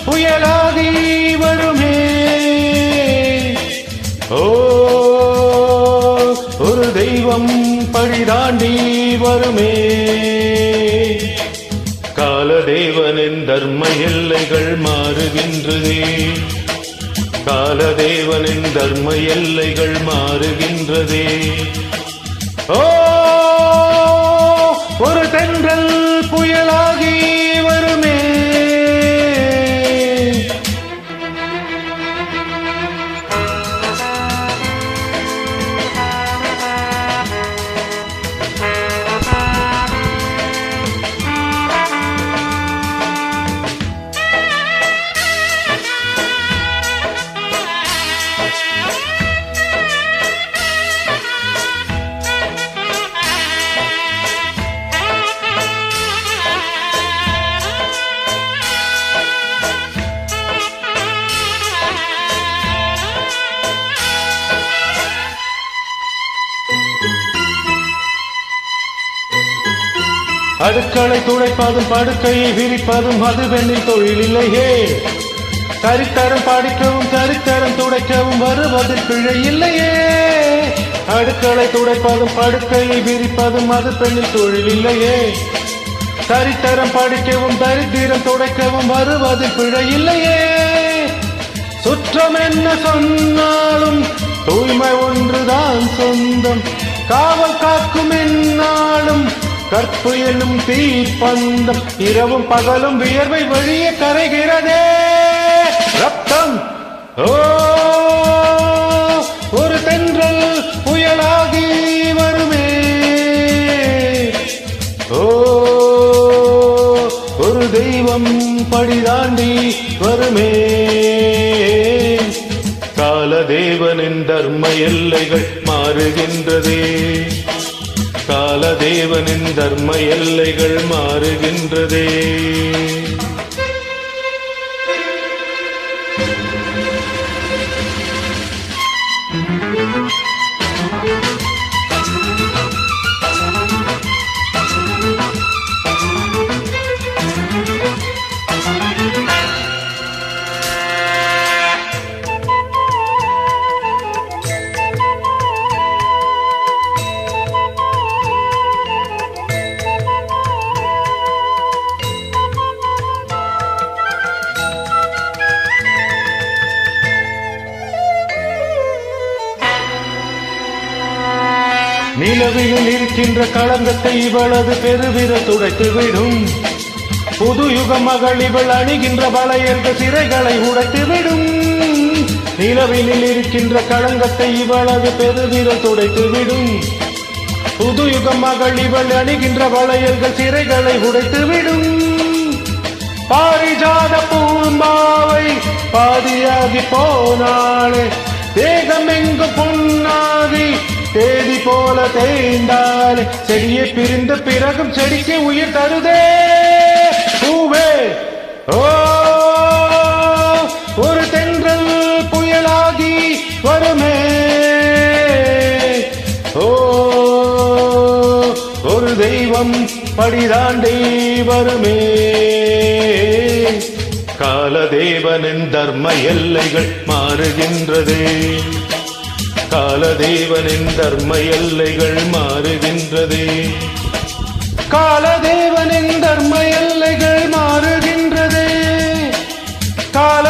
புயலாகி வருமே. ஓ, ஒரு தெய்வம் பழிதாண்டி வருமே. காலதேவனின் தர்ம எல்லைகள் மாறுகின்றதே. காலதேவனின் தர்ம எல்லைகள் மாறுகின்றதே. ஓ, ஒரு தென்றல் புயலாகி வருமே. அடுக்களை துடைப்பதும் படுக்கையை விரிப்பதும் அது பெண்ணின் தொழில் இல்லையே. சரித்தரம் படிக்கவும் சரித்தரம் துடைக்கவும் வருவதில் பிழை இல்லையே. அடுக்களை துடைப்பதும் படுக்கையை விரிப்பதும் அது பெண்ணின் தொழில் இல்லையே. சரித்தரம் படிக்கவும் தரித்திரம் துடைக்கவும் வருவதில் பிழை இல்லையே. சுற்றம் என்ன சொன்னாலும் தூய்மை ஒன்றுதான் சொந்தம். காவல் காக்கும் என்னாலும் கற்பு என்னும் தீப்பந்தம். இரவும் பகலும் வியர்வை வழிய கரைகிறதே ரத்தம். ஓ, ஒரு தென்றல் புயலாகி வருமே. ஓ, ஒரு தெய்வம் படிதாண்டி வருமே. காலதேவனின் தர்ம எல்லைகள் மாறுகின்றதே. காலதேவனின் தர்ம எல்லைகள் மாறுகின்றதே. நிலவில் இருக்கின்ற களங்கத்தை இவளது பெருவிரல் துடைத்துவிடும். புது யுக மகள் இவள் அணிகின்ற வளையர்கள் சிறைகளை உடைத்துவிடும். நிலவில் இருக்கின்ற களங்கத்தை இவளது பெருவிரல் துடைத்துவிடும். புது யுக மகள் இவள் அணிகின்ற வளையல்கள் சிறைகளை உடைத்துவிடும். பாரிஜாத பூம்பாவை பாதியாகி போனாளே. தேகம் எங்கு பொன்னாகி தேதி போல தேய்ந்தாலே. செடியை பிரிந்த பிறகும் செடிக்கு உயிர் தருதே பூவே. ஓ, ஒரு தென்றல் புயலாகி வருமே. ஓ, ஒரு தெய்வம் படிதாண்டி வருமே. காலதேவனின் தர்ம எல்லைகள் மாறுகின்றதே. காலதேவனின் தர்ம எல்லைகள் மாறுகின்றதே. காலதேவனின் தர்ம எல்லைகள் மாறுகின்றதே. கால